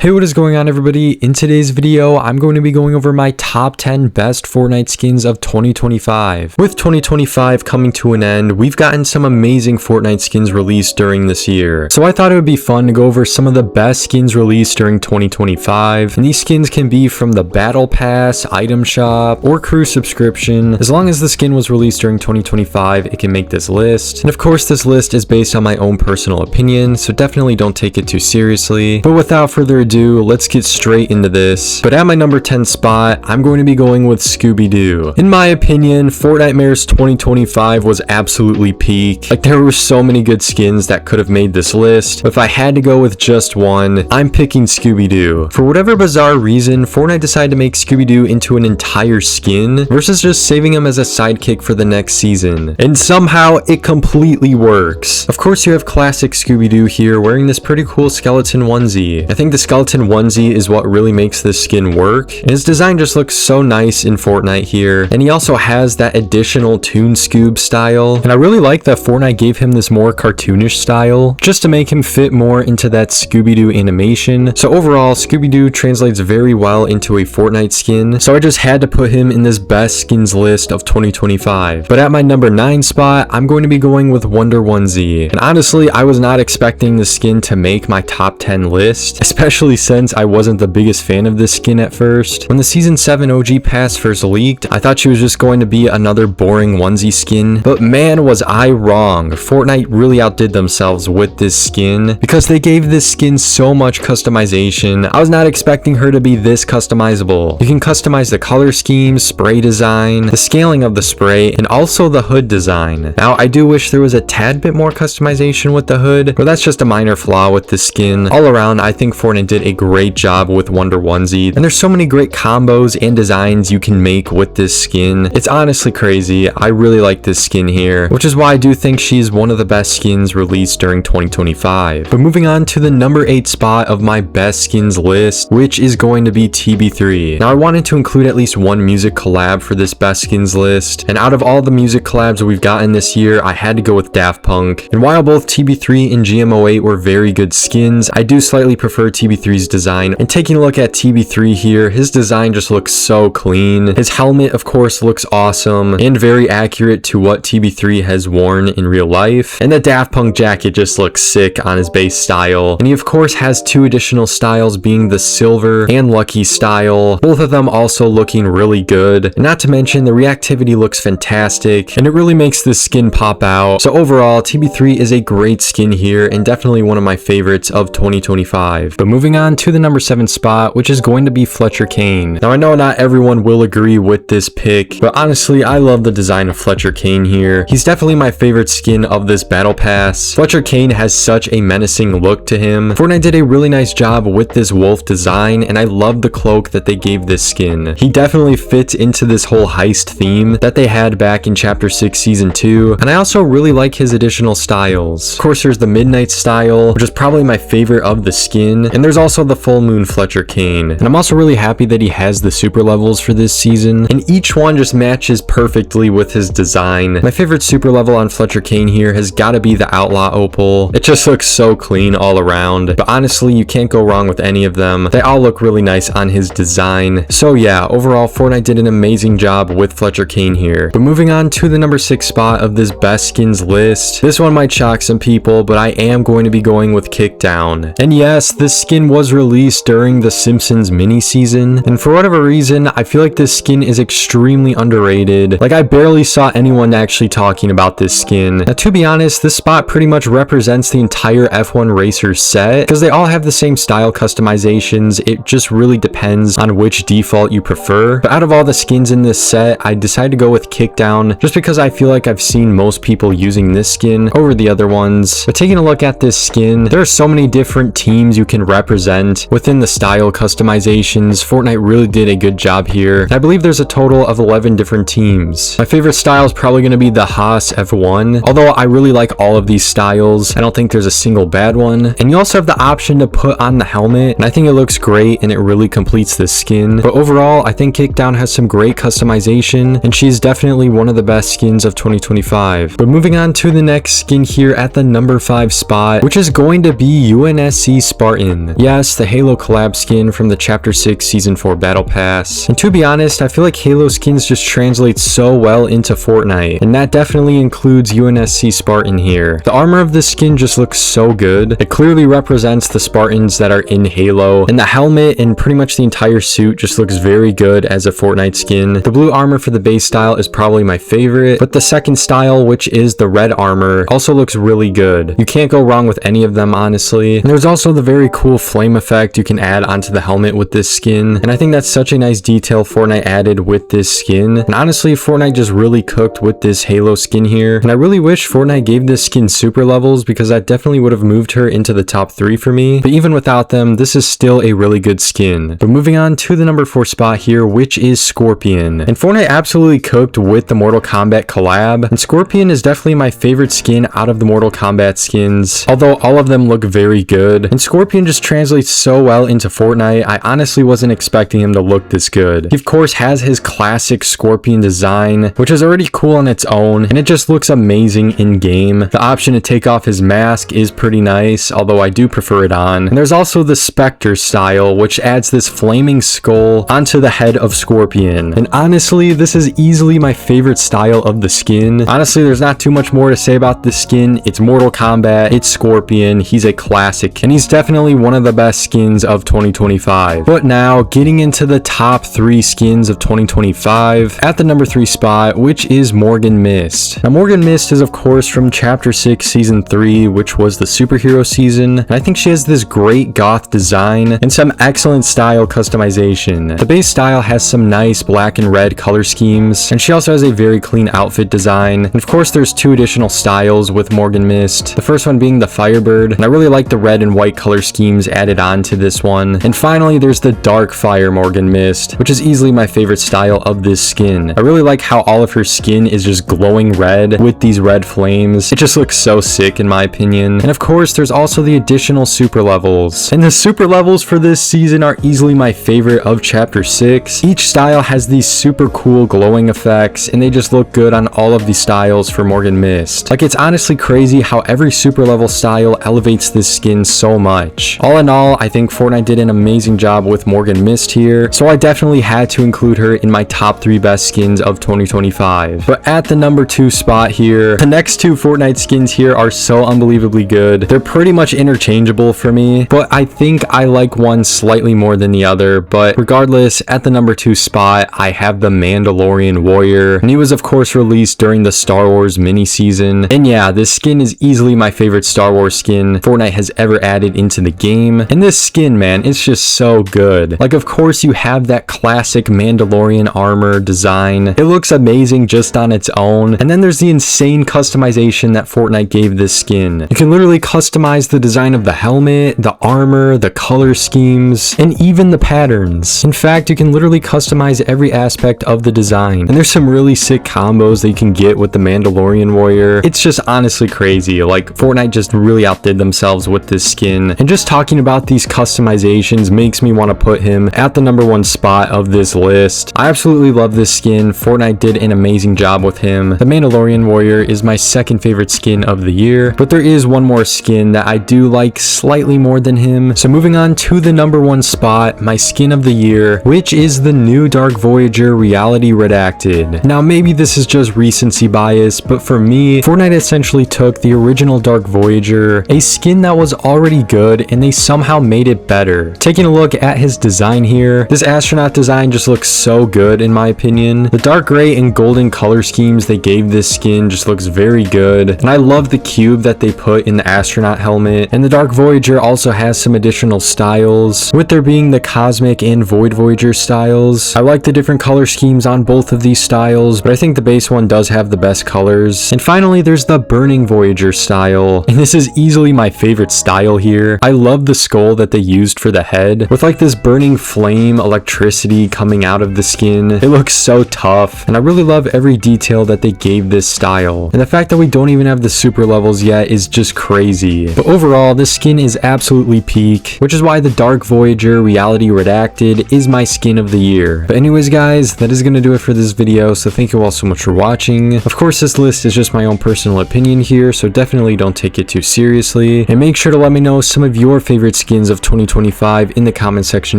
Hey, what is going on, everybody? In today's video, I'm going to be going over my top 10 best Fortnite skins of 2025. With 2025 coming to an end, we've gotten some amazing Fortnite skins released during this year. So I thought it would be fun to go over some of the best skins released during 2025. And these skins can be from the Battle Pass, item shop, or crew subscription. As long as the skin was released during 2025, it can make this list. And of course, this list is based on my own personal opinion, so definitely don't take it too seriously. But without further ado, let's get straight into this. But at my number 10 spot, I'm going to be going with Scooby-Doo. In my opinion, Fortnitemares 2025 was absolutely peak. Like, there were so many good skins that could have made this list. But if I had to go with just one, I'm picking Scooby-Doo. For whatever bizarre reason, Fortnite decided to make Scooby-Doo into an entire skin versus just saving him as a sidekick for the next season. And somehow it completely works. Of course, you have classic Scooby-Doo here wearing this pretty cool skeleton onesie. I think the skeleton onesie is what really makes this skin work, and his design just looks so nice in Fortnite here. And he also has that additional Toon Scoob style, and I really like that Fortnite gave him this more cartoonish style just to make him fit more into that Scooby-Doo animation. So overall, Scooby-Doo translates very well into a Fortnite skin, so I just had to put him in this best skins list of 2025. But at my number 9 spot, I'm going to be going with Wonder Onesie. And honestly, I was not expecting the skin to make my top 10 list, especially since I wasn't the biggest fan of this skin at first. When the Season 7 OG pass first leaked, I thought she was just going to be another boring onesie skin, but man, was I wrong. Fortnite really outdid themselves with this skin because they gave this skin so much customization. I was not expecting her to be this customizable. You can customize the color scheme, spray design, the scaling of the spray, and also the hood design. Now, I do wish there was a tad bit more customization with the hood, but that's just a minor flaw with this skin. All around, I think Fortnite did a great job with Wonder Onesie, and there's so many great combos and designs you can make with this skin. It's honestly crazy. I really like this skin here, which is why I do think she's one of the best skins released during 2025. But moving on to the number 8 spot of my best skins list, which is going to be TB3. Now, I wanted to include at least one music collab for this best skins list, and out of all the music collabs we've gotten this year, I had to go with Daft Punk. And while both TB3 and GMO8 were very good skins, I do slightly prefer TB3's design. And taking a look at TB3 here, his design just looks so clean. His helmet, of course, looks awesome and very accurate to what TB3 has worn in real life. And the Daft Punk jacket just looks sick on his base style. And he, of course, has two additional styles, being the silver and lucky style, both of them also looking really good. And not to mention, the reactivity looks fantastic, and it really makes this skin pop out. So overall, TB3 is a great skin here, and definitely one of my favorites of 2025. But moving on to the number 7 spot, which is going to be Fletcher Kane. Now, I know not everyone will agree with this pick, but honestly, I love the design of Fletcher Kane here. He's definitely my favorite skin of this battle pass. Fletcher Kane has such a menacing look to him. Fortnite did a really nice job with this wolf design, and I love the cloak that they gave this skin. He definitely fits into this whole heist theme that they had back in Chapter 6 Season 2, and I also really like his additional styles. Of course, there's the Midnight style, which is probably my favorite of the skin, and there's also the Full Moon Fletcher Kane. And I'm also really happy that he has the super levels for this season, and each one just matches perfectly with his design. My favorite super level on Fletcher Kane here has got to be the Outlaw Opal. It just looks so clean all around, but honestly, you can't go wrong with any of them. They all look really nice on his design. So yeah, overall, Fortnite did an amazing job with Fletcher Kane here. But moving on to the number 6 spot of this best skins list, this one might shock some people, but I am going to be going with Kickdown. And yes, this skin was released during the Simpsons mini season, and for whatever reason, I feel like this skin is extremely underrated. Like, I barely saw anyone actually talking about this skin. Now, to be honest, this spot pretty much represents the entire F1 racer set because they all have the same style customizations. It just really depends on which default you prefer. But out of all the skins in this set, I decided to go with Kickdown just because I feel like I've seen most people using this skin over the other ones. But taking a look at this skin, there are so many different teams you can represent within the style customizations. Fortnite really did a good job here. I believe there's a total of 11 different teams. My favorite style is probably going to be the Haas F1, although I really like all of these styles. I don't think there's a single bad one. And you also have the option to put on the helmet, and I think it looks great and it really completes this skin. But overall, I think Kickdown has some great customization, and she's definitely one of the best skins of 2025. But moving on to the next skin here at the number 5 spot, which is going to be UNSC Spartan. Yeah, yes, the Halo collab skin from the Chapter 6 Season 4 Battle Pass. And to be honest, I feel like Halo skins just translate so well into Fortnite, and that definitely includes UNSC Spartan here. The armor of this skin just looks so good. It clearly represents the Spartans that are in Halo, and the helmet and pretty much the entire suit just looks very good as a Fortnite skin. The blue armor for the base style is probably my favorite, but the second style, which is the red armor, also looks really good. You can't go wrong with any of them, honestly. And there's also the very cool flame effect you can add onto the helmet with this skin, and I think that's such a nice detail Fortnite added with this skin. And honestly, Fortnite just really cooked with this Halo skin here, and I really wish Fortnite gave this skin super levels, because that definitely would have moved her into the top 3 for me. But even without them, this is still a really good skin. But moving on to the number 4 spot here, which is Scorpion. And Fortnite absolutely cooked with the Mortal Kombat collab, and Scorpion is definitely my favorite skin out of the Mortal Kombat skins, although all of them look very good. And Scorpion just translates so well into Fortnite. I honestly wasn't expecting him to look this good. He of course has his classic Scorpion design, which is already cool on its own, and it just looks amazing in game. The option to take off his mask is pretty nice, although I do prefer it on. And there's also the Spectre style, which adds this flaming skull onto the head of Scorpion. And honestly, this is easily my favorite style of the skin. Honestly, there's not too much more to say about this skin. It's Mortal Kombat, it's Scorpion, he's a classic, and he's definitely one of the best skins of 2025. But now, getting into the top 3 skins of 2025, at the number 3 spot, which is Morgan Myst. Now, Morgan Myst is of course from Chapter 6 Season 3, which was the superhero season, and I think she has this great goth design and some excellent style customization. The base style has some nice black and red color schemes, and she also has a very clean outfit design. And of course, there's 2 additional styles with Morgan Myst, the first one being the Firebird, and I really like the red and white color schemes added on to this one. And finally, there's the Dark Fire Morgan Myst, which is easily my favorite style of this skin. I really like how all of her skin is just glowing red with these red flames. It just looks so sick in my opinion. And of course, there's also the additional super levels, and the super levels for this season are easily my favorite of Chapter 6. Each style has these super cool glowing effects, and they just look good on all of the styles for Morgan Myst. Like, it's honestly crazy how every super level style elevates this skin so much. All in all, I think Fortnite did an amazing job with Morgan Myst here, so I definitely had to include her in my top 3 best skins of 2025. But at the number 2 spot here, the next 2 Fortnite skins here are so unbelievably good. They're pretty much interchangeable for me, but I think I like one slightly more than the other. But regardless, at the number 2 spot, I have the Mandalorian Warrior, and he was of course released during the Star Wars mini season. And yeah, this skin is easily my favorite Star Wars skin Fortnite has ever added into the game. And this skin, man, it's just so good. Like, of course you have that classic Mandalorian armor design. It looks amazing just on its own. And then there's the insane customization that Fortnite gave this skin. You can literally customize the design of the helmet, the armor, the color schemes, and even the patterns. In fact, you can literally customize every aspect of the design. And there's some really sick combos that you can get with the Mandalorian Warrior. It's just honestly crazy. Like, Fortnite just really outdid themselves with this skin. And just talking about these customizations makes me want to put him at the number 1 spot of this list. I absolutely love this skin. Fortnite did an amazing job with him. The Mandalorian Warrior is my second favorite skin of the year, but there is one more skin that I do like slightly more than him. So moving on to the number 1 spot, my skin of the year, which is the new Dark Voyager Reality Redacted. Now, maybe this is just recency bias, but for me, Fortnite essentially took the original Dark Voyager, a skin that was already good, and they somehow made it better. Taking a look at his design here, this astronaut design just looks so good in my opinion. The dark gray and golden color schemes they gave this skin just looks very good, and I love the cube that they put in the astronaut helmet. And the Dark Voyager also has some additional styles, with there being the Cosmic and Void Voyager styles. I like the different color schemes on both of these styles, but I think the base one does have the best colors. And finally, there's the Burning Voyager style, and this is easily my favorite style here. I love the skull that they used for the head, with like this burning flame electricity coming out of the skin. It looks so tough, and I really love every detail that they gave this style. And the fact that we don't even have the super levels yet is just crazy. But overall, this skin is absolutely peak, which is why the Dark Voyager Reality Redacted is my skin of the year. But anyways guys, that is going to do it for this video, so thank you all so much for watching. Of course, this list is just my own personal opinion here, so definitely don't take it too seriously. And make sure to let me know some of your favorite skins of 2025 in the comment section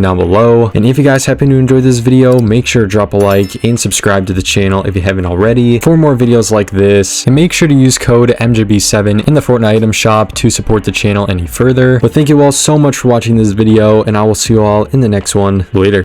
down below. And if you guys happen to enjoy this video, make sure to drop a like and subscribe to the channel if you haven't already for more videos like this. And make sure to use code MJB7 in the Fortnite item shop to support the channel any further. But thank you all so much for watching this video, and I will see you all in the next one. Later.